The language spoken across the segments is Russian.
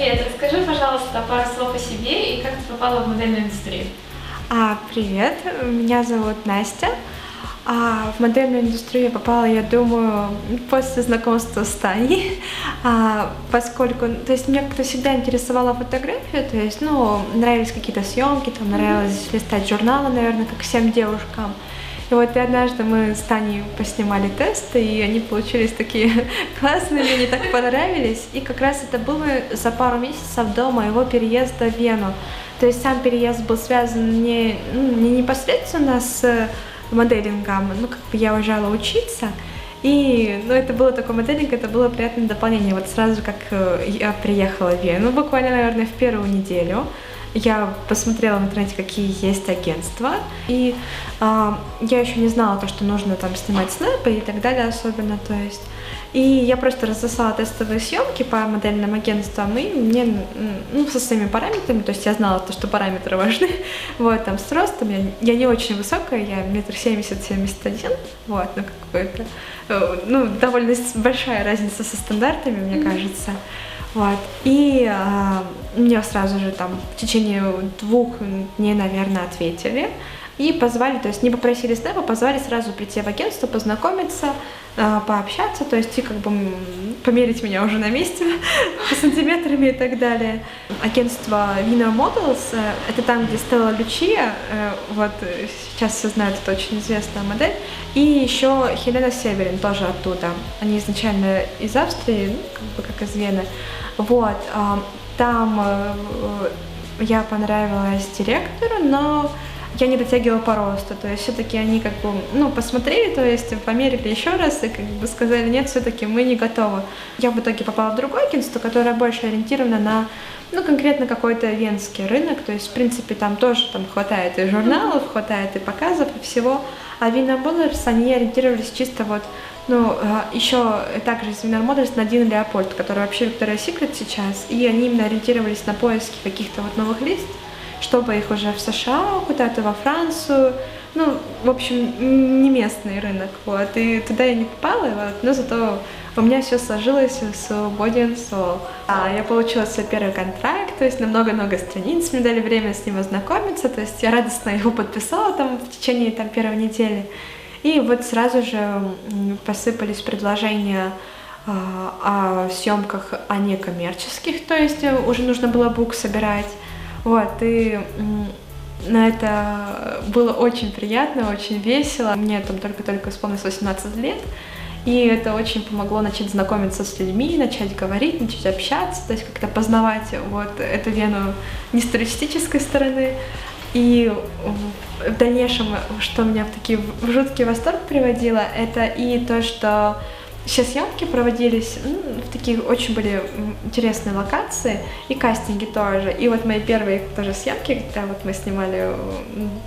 Привет, расскажи, пожалуйста, пару слов о себе и как ты попала в модельную индустрию. Привет, меня зовут Настя. В модельную индустрию я попала, я думаю, после знакомства с Таней, поскольку, то есть меня как-то всегда интересовала фотография, то есть, нравились какие-то съемки, там нравилось листать журналы, наверное, как всем девушкам. И вот однажды мы с Таней поснимали тесты, и они получились такие классные, мне они так понравились. И как раз это было за пару месяцев до моего переезда в Вену. То есть сам переезд был связан не непосредственно с моделингом, я уезжала учиться. И, это было такой моделинг, это было приятное дополнение. Вот сразу, как я приехала в Вену, буквально, наверное, в первую неделю, я посмотрела в интернете, какие есть агентства, и я еще не знала то, что нужно там снимать снэпы и так далее особенно, то есть. И я просто разослала тестовые съемки по модельным агентствам, и мне, со своими параметрами, то есть я знала то, что параметры важны, вот, там, с ростом, я не очень высокая, я 1,70 м-71 м, вот, довольно большая разница со стандартами, мне кажется. Вот. И мне сразу же там в течение 2 дней, наверное, ответили и позвали, то есть не попросили снэпа, позвали сразу прийти в агентство, познакомиться, пообщаться, то есть и померить меня уже на месте по сантиметрами и так далее. Агентство Vino Models, это там, где Стелла Лючия, вот сейчас все знают, это очень известная модель, и еще Хелена Северин тоже оттуда. Они изначально из Австрии, как из Вены. Вот, там я понравилась директору, но я не дотягивала по росту, то есть все-таки они посмотрели, то есть померили еще раз и сказали, нет, все-таки мы не готовы. Я в итоге попала в другое агентство, которое больше ориентировано на, конкретно какой-то венский рынок, то есть, в принципе, там тоже хватает и журналов, хватает и показов, и всего, а Vino Models, они ориентировались чисто еще также из Vino Models на Дин Леопольд, который вообще Victoria's Secret сейчас, и они именно ориентировались на поиски каких-то новых лиц, чтобы их уже в США, куда-то во Францию, в общем, не местный рынок, вот, и туда я не попала, вот, но зато у меня все сложилось с Body and Soul. Я получила свой первый контракт, то есть на много-много страниц, мне дали время с ним ознакомиться, то есть я радостно его подписала там в течение первой недели, и вот сразу же посыпались предложения о съемках, о некоммерческих, то есть уже нужно было бук собирать. Вот, и это было очень приятно, очень весело. Мне там только-только исполнилось 18 лет, и это очень помогло начать знакомиться с людьми, начать говорить, начать общаться, то есть как-то познавать эту Вену не с туристической стороны. И в дальнейшем, что меня в такие жуткий восторг приводило, это и то, что все съемки проводились в такие очень были интересные локации, и кастинги тоже. И вот мои первые тоже съемки, когда мы снимали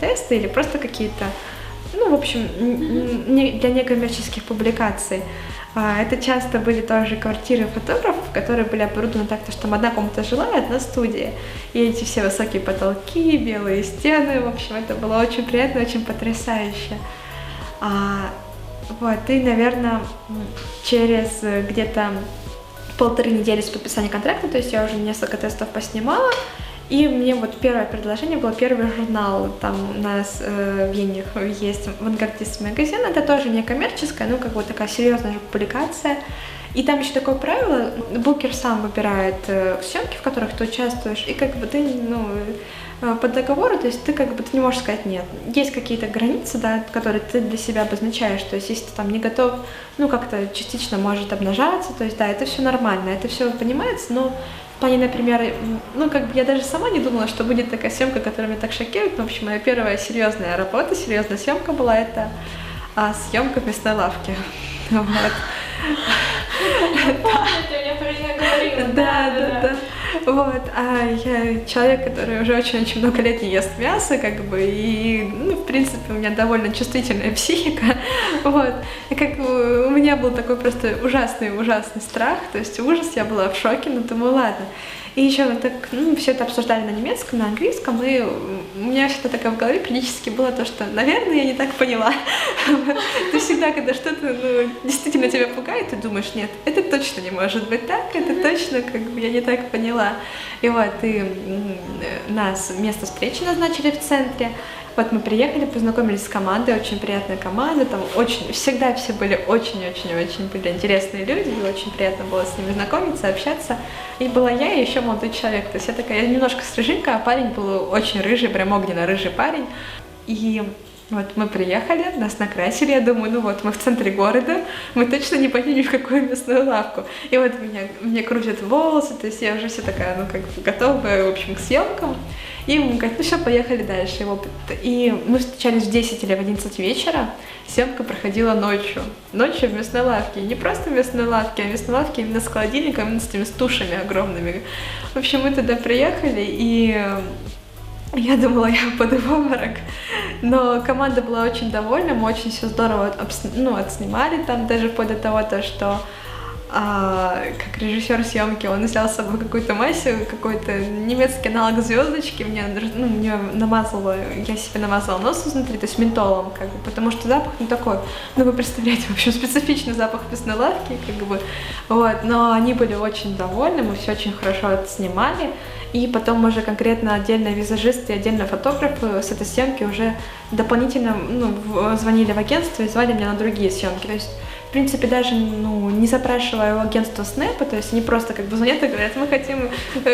тесты или просто какие-то, в общем, для некоммерческих публикаций. Это часто были тоже квартиры фотографов, которые были оборудованы так, что там одна комната жилая, одна студия. И эти все высокие потолки, белые стены, в общем, это было очень приятно, очень потрясающе. Вот, и, наверное, через где-то 1,5 недели с подписания контракта, то есть я уже несколько тестов поснимала, и мне первое предложение было первый журнал, там у нас в Вене есть «Авангардист» магазин, это тоже не коммерческая, такая серьезная же публикация. И там еще такое правило, букер сам выбирает съемки, в которых ты участвуешь, и ты, по договору, то есть ты ты не можешь сказать нет. Есть какие-то границы, да, которые ты для себя обозначаешь, то есть если ты там не готов, как-то частично может обнажаться, то есть да, это все нормально, это все понимается, но в плане, например, я даже сама не думала, что будет такая съемка, которая меня так шокирует, но, в общем, моя первая серьезная работа, серьезная съемка была, это съемка в мясной лавке. Вот. Я помню, ты мне про нее говорила. Да. Вот, я человек, который уже очень-очень много лет не ест мясо, и, в принципе, у меня довольно чувствительная психика, вот, и у меня был такой просто ужасный страх, то есть ужас, я была в шоке, но думаю, ладно. И еще все это обсуждали на немецком, на английском, и у меня всегда такое в голове периодически было то, что, наверное, я не так поняла. Ты всегда, когда что-то действительно тебя пугает, ты думаешь, нет, это точно не может быть так, это точно, как бы, я не так поняла. И вот, нас место встречи назначили в центре. Вот мы приехали, познакомились с командой, очень приятная команда, там всегда все были очень-очень-очень были интересные люди, и очень приятно было с ними знакомиться, общаться. И была я и еще молодой человек, то есть я немножко стрижинка, а парень был очень рыжий, прям огненно-рыжий парень. И вот мы приехали, нас накрасили, я думаю, ну вот мы в центре города, мы точно не пойдем ни в какую мясную лавку. И вот мне крутят волосы, то есть я уже вся такая, ну как бы готовая, в общем, к съемкам. И мы говорим, ну все, поехали дальше. И мы встречались в 10 или в 11 вечера, съемка проходила ночью. Ночью в мясной лавке. Не просто в мясной лавке, а в мясной лавке именно с холодильником, именно с этими тушами огромными. В общем, мы туда приехали, и я думала, я упаду в обморок, но команда была очень довольна, мы очень все здорово отснимали там, даже вплоть до того, что как режиссер съемки, он взял с собой какую-то массу, какой-то немецкий аналог звездочки, я себе намазала нос изнутри, то есть ментолом, как бы, потому что запах не такой, ну вы представляете, в общем, специфичный запах мясной лавки, как бы, вот, но они были очень довольны, мы все очень хорошо отснимали, и потом уже конкретно отдельно визажисты и отдельно фотографы с этой съемки уже дополнительно звонили в агентство и звали меня на другие съемки, то есть в принципе, даже не запрашивая у агентства снэпа, то есть они просто как бы звонят и говорят, мы хотим,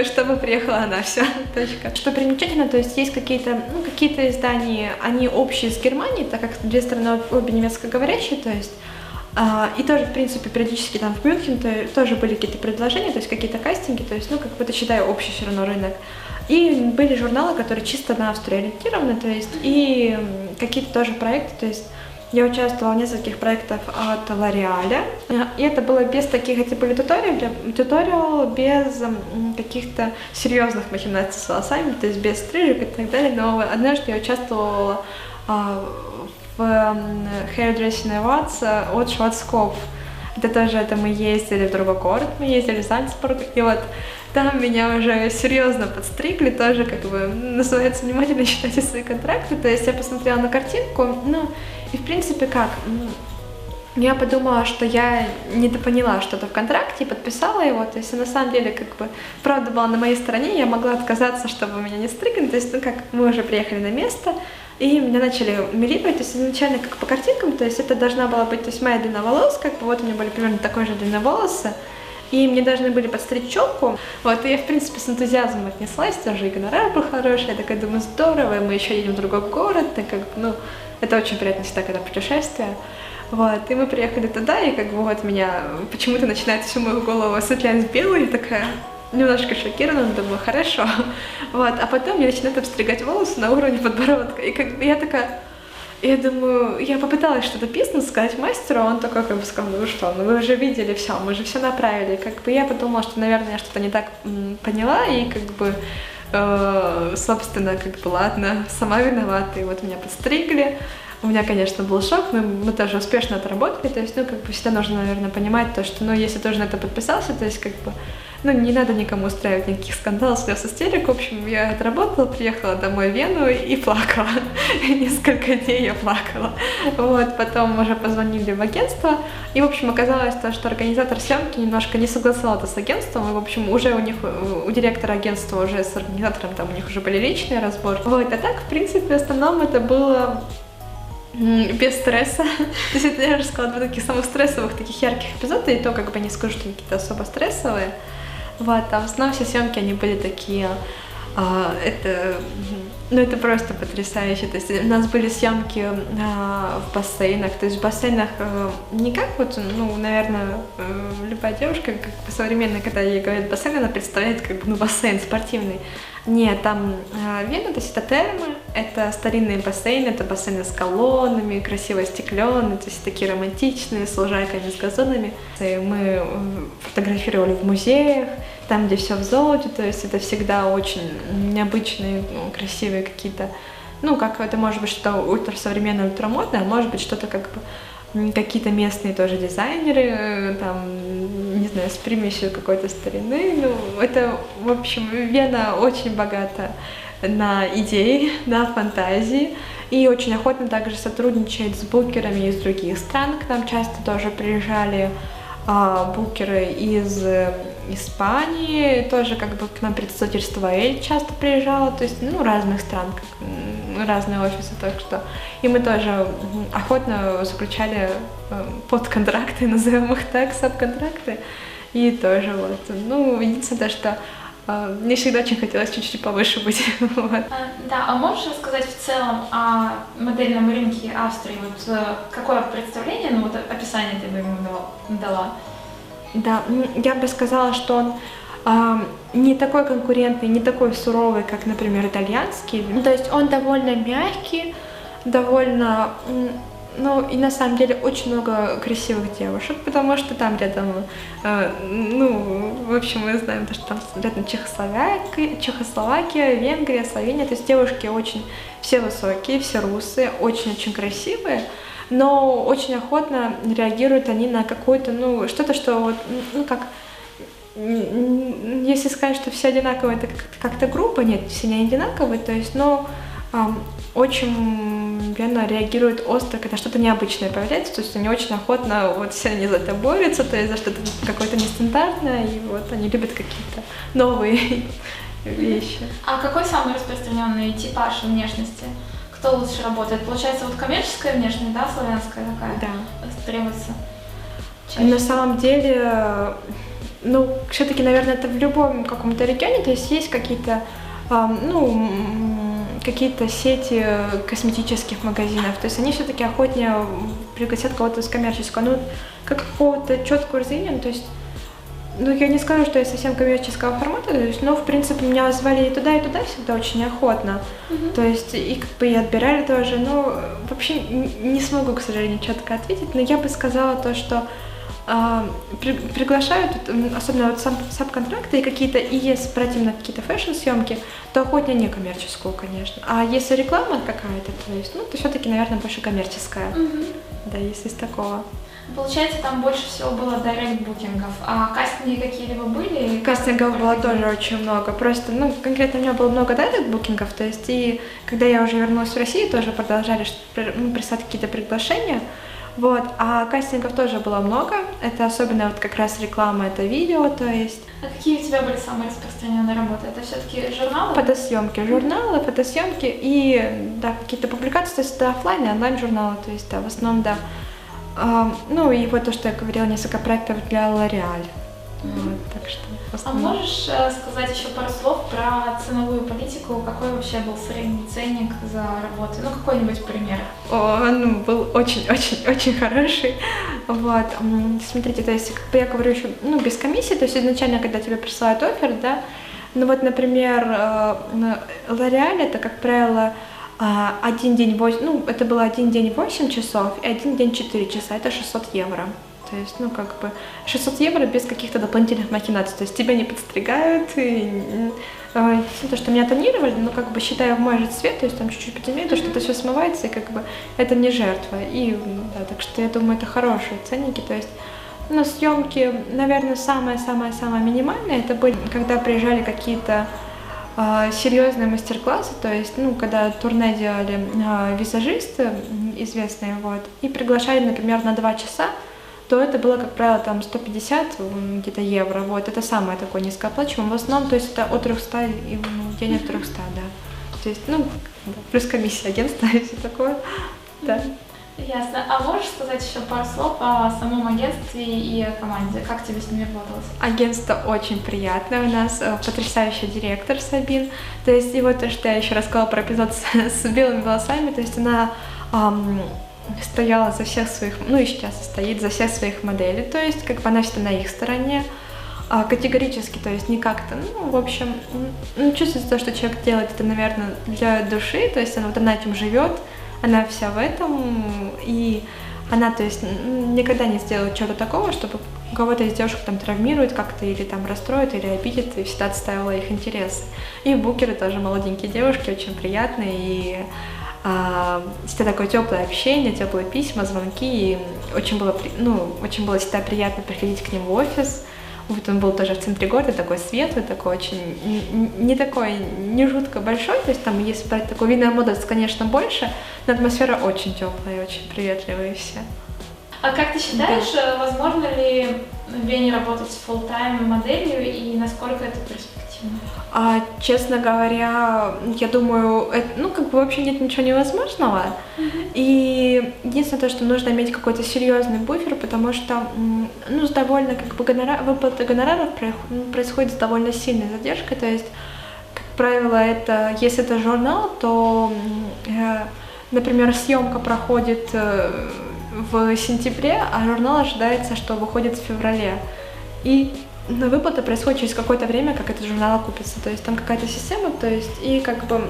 чтобы приехала она, все, точка. Что примечательно, то есть есть какие-то издания, они общие с Германией, так как две страны обе немецкоговорящие, то есть и тоже, в принципе, периодически там в Мюнхен тоже были какие-то предложения, то есть какие-то кастинги, то есть, как бы это считаю общий все равно рынок. И были журналы, которые чисто на Австрию ориентированы, то есть, и какие-то тоже проекты, то есть, я участвовала в нескольких проектах от L'Oréal, и это было без таких, эти были туториалы без каких-то серьезных махинаций с волосами, то есть без стрижек и так далее, но однажды я участвовала в Hairdressing Awards от Schwarzkopf. Это мы ездили в другой город, мы ездили в Зальцбург, и вот там меня уже серьезно подстригли, тоже как бы называется внимательно читайте свои контракты, то есть я посмотрела на картинку, и в принципе я подумала, что я недопоняла что-то в контракте и подписала его, то есть на самом деле как бы правда была на моей стороне, я могла отказаться, чтобы меня не стригли, то есть мы уже приехали на место, и меня начали милипать, то есть изначально как по картинкам, то есть это должна была быть, то есть моя длина волос, как бы вот у меня были примерно такой же длины волосы, и мне должны были подстричь челку, вот, и я, в принципе, с энтузиазмом отнеслась, тоже и гонорар был хороший, я такая думаю, здорово, мы еще едем в другой город, так как, это очень приятно всегда, когда путешествие, вот, и мы приехали туда, и как бы вот меня почему-то начинает всю мою голову осветлять белой, и такая немножко шокирована, думаю, хорошо, вот, а потом мне начинают обстригать волосы на уровне подбородка, и как бы я такая, я думаю, я попыталась что-то писать, сказать мастеру, а он такой как бы сказал, ну вы что, вы уже видели все, мы же все направили, как бы я подумала, что, наверное, я что-то не так поняла, и как бы, собственно, как бы ладно, сама виновата, и вот меня подстригли. У меня, конечно, был шок, но мы тоже успешно отработали, то есть, как бы всегда нужно, наверное, понимать то, что, если ты уже на это подписался, то есть, как бы, не надо никому устраивать никаких скандалов, слез, истерик. В общем, я отработала, приехала домой в Вену и плакала. Несколько дней я плакала. Вот, потом уже позвонили в агентство, и, в общем, оказалось то, что организатор съемки немножко не согласовал это с агентством, и, в общем, уже у директора агентства уже с организатором там у них уже были личные разборки. Вот, а так, в принципе, в основном это было без стресса. То есть это, я же сказала, два таких самых стрессовых, таких ярких эпизода, и то, как бы не скажу, что они какие-то особо стрессовые. Вот, а в основном все съемки, они были такие, это просто потрясающе. То есть у нас были съемки в бассейнах, то есть в бассейнах не как вот, наверное, любая девушка, как бы современная, когда ей говорят бассейн, она представляет как бы, бассейн спортивный. Нет, там Вена, то есть это термы, это старинные бассейны, это бассейны с колоннами, красиво стеклянные, то есть такие романтичные, с лужайками, с газонами. И мы фотографировали в музеях, там, где все в золоте, то есть это всегда очень необычные, красивые какие-то, как это может быть что-то ультрасовременное, ультрамодное, а может быть что-то как бы какие-то местные тоже дизайнеры, там, не знаю, с примесью какой-то старины. Это, в общем, Вена очень богата на идеи, на фантазии, и очень охотно также сотрудничает с букерами из других стран. К нам часто тоже приезжали букеры из Испании, тоже как бы к нам представительство Эль часто приезжало, то есть, ну, разных стран, разные офисы, так что. И мы тоже охотно заключали подконтракты, назовем их так, сабконтракты, и тоже вот. Ну, единственное, что мне всегда очень хотелось чуть-чуть повыше быть. Вот. Да, а можешь рассказать в целом о модельном рынке Австрии? Вот какое представление, ну вот описание ты бы ему дала? Да, я бы сказала, что он не такой конкурентный, не такой суровый, как, например, итальянский. То есть он довольно мягкий, довольно... Ну, и на самом деле очень много красивых девушек, потому что там рядом, ну, в общем, мы знаем, что там рядом Чехословакия, Венгрия, Словения, то есть девушки очень все высокие, все русые, очень-очень красивые, но очень охотно реагируют они на какую-то, ну, что-то, что вот, ну, как, если сказать, что все одинаковые, это как-то грубо, нет, все не одинаковые, то есть, но очень реально реагируют остро, когда что-то необычное появляется, то есть они очень охотно, вот все они за это борются, то есть за что-то какое-то нестандартное, и вот они любят какие-то новые вещи. А какой самый распространенный типаж внешности? Кто лучше работает? Получается, вот коммерческая внешность, да, славянская такая? Да. Требуется чаще. На самом деле, ну, все-таки, наверное, это в любом каком-то регионе, то есть есть какие-то, ну, какие-то сети косметических магазинов, то есть они все-таки охотнее пригласят кого-то из коммерческого, ну, как какого-то четкого разделения, то есть, ну, я не скажу, что я совсем коммерческого формата, то есть, но, в принципе, меня звали и туда всегда очень охотно, то есть, и как бы и отбирали тоже, но вообще не смогу, к сожалению, четко ответить, но я бы сказала то, что приглашают, особенно вот сабконтракты и какие-то, и если брать именно какие-то фэшн-съемки, то охотнее не коммерческую, конечно. А если реклама какая-то, то есть, ну, то все-таки, наверное, больше коммерческая. Да, если из такого. Получается, там больше всего было директ-букингов, а кастинги какие-либо были? Кастингов было тоже очень много, просто, ну, конкретно у меня было много директ-букингов, то есть, и когда я уже вернулась в Россию, тоже продолжали прислать какие-то приглашения. Вот, а кастингов тоже было много, это особенно вот как раз реклама, это видео, то есть. А какие у тебя были самые распространенные работы? Это все-таки журналы? Фотосъемки, журналы, фотосъемки и, да, какие-то публикации, то есть это офлайн и онлайн-журналы, то есть, да, в основном, да. Ну и вот то, что я говорила, несколько проектов для L'Oréal. Вот, так что, а можешь сказать еще пару слов про ценовую политику? Какой вообще был средний ценник за работу? Ну, какой-нибудь пример. Он был очень-очень-очень хороший. Вот, смотрите, то есть, как бы я говорю еще, ну, без комиссии, то есть изначально, когда тебе присылают оффер, да, ну вот, например, L'Oréal, это, как правило, один день 8, ну, это было один день 8 часов и один день 4 часа, это 600 евро. То есть, ну, как бы 600 евро без каких-то дополнительных махинаций. То есть тебя не подстригают, и то, что меня тонировали, ну, как бы, считая в мой же цвет, то есть там чуть-чуть потемнее, то, что это все смывается, и как бы это не жертва. И, да, так что я думаю, это хорошие ценники. То есть, ну, съемки, наверное, самые-самые-самые минимальные, это были, когда приезжали какие-то серьезные мастер-классы, то есть, ну, когда турне делали визажисты известные, вот, и приглашали, например, на 2 часа, то это было, как правило, там 150 где-то евро, вот, это самое такое низкооплачиваемое, в основном, то есть это от 300 и в день от 300, да, то есть, ну, плюс комиссия агентства и все такое, да. Ясно. А можешь сказать еще пару слов о самом агентстве и о команде? Как тебе с ними работалось? Агентство очень приятное, у нас потрясающий директор Сабин, то есть, и вот то, что я еще рассказала про эпизод с белыми волосами, то есть она стояла за всех своих, ну и сейчас стоит за всех своих моделей, то есть как бы она всегда на их стороне, категорически, то есть не как-то, ну, в общем, ну, чувствуется то, что человек делает это, наверное, для души, то есть она этим живет, она вся в этом, и она, то есть, никогда не сделает чего-то такого, чтобы кого-то из девушек там травмирует как-то, или там расстроит, или обидит, и всегда отстаивала их интересы. И букеры тоже молоденькие девушки, очень приятные, и всегда такое теплое общение, теплые письма, звонки, и очень было всегда приятно приходить к ним в офис. Вот он был тоже в центре города, такой светлый, такой очень, не жутко большой, то есть там, если брать такой Wiener Models, конечно, больше, но атмосфера очень теплая, очень приветливая и все. А как ты считаешь, возможно ли в Вене работать full-time моделью и насколько это перспективно? Честно говоря, я думаю, как бы вообще нет ничего невозможного. И единственное то, что нужно иметь какой-то серьезный буфер, потому что, с довольно как бы выплата гонораров происходит с довольно сильной задержкой. То есть, как правило, если это журнал, то, например, съемка проходит в сентябре, а журнал ожидается, что выходит в феврале. И выплата происходит через какое-то время, как этот журнал окупится. То есть там какая-то система, то есть и как бы,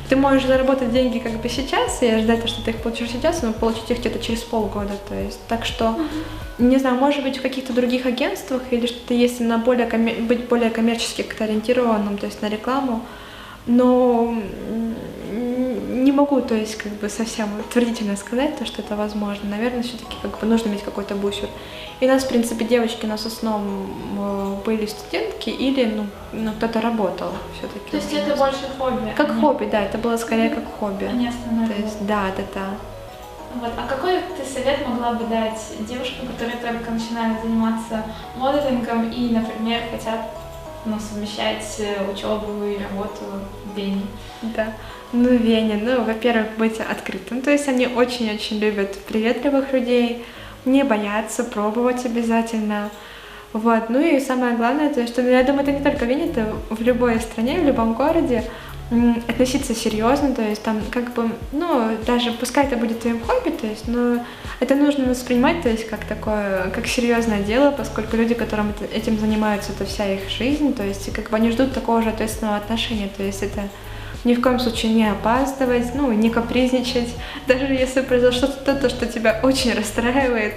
ты можешь заработать деньги как бы сейчас и ожидать, что ты их получишь сейчас, но получить их где-то через полгода. То есть так что, не знаю, может быть в каких-то других агентствах или что-то есть на быть более коммерчески как-то ориентированным, то есть на рекламу, но не могу, то есть как бы совсем утвердительно сказать, что это возможно. Наверное, все-таки как бы нужно иметь какой-то буфер. И у нас, в принципе, девочки у нас в основном были студентки или, кто-то работал все-таки. То есть это больше хобби? Как хобби, да, это было скорее как хобби. А не основное. То есть, да. Вот. А какой ты совет могла бы дать девушкам, которые только начинают заниматься моделингом и, например, хотят совмещать учебу и работу в Вене? Да. В Вене, во-первых, быть открытым. То есть они очень-очень любят приветливых людей, не бояться, пробовать обязательно. Вот. И самое главное, то есть, я думаю, это не только в Вене, это в любой стране, в любом городе, относиться серьезно, то есть там как бы, даже пускай это будет твоим хобби, то есть, но это нужно воспринимать, то есть как такое, как серьезное дело, поскольку люди, которым этим занимаются, это вся их жизнь, то есть как бы они ждут такого же ответственного отношения, то есть это ни в коем случае не опаздывать, не капризничать, даже если произошло что-то, что тебя очень расстраивает.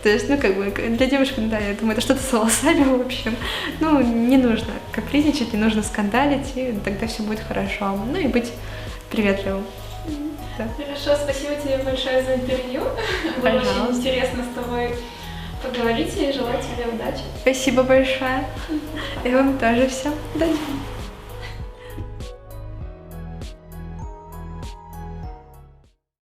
То есть, как бы для девушек, да, я думаю, это что-то с волосами, в общем. Не нужно капризничать, не нужно скандалить, и тогда все будет хорошо. И быть приветливым. Да. Хорошо, спасибо тебе большое за интервью. Было очень интересно с тобой поговорить и желаю тебе удачи. Спасибо большое. И вам тоже все. Удачи.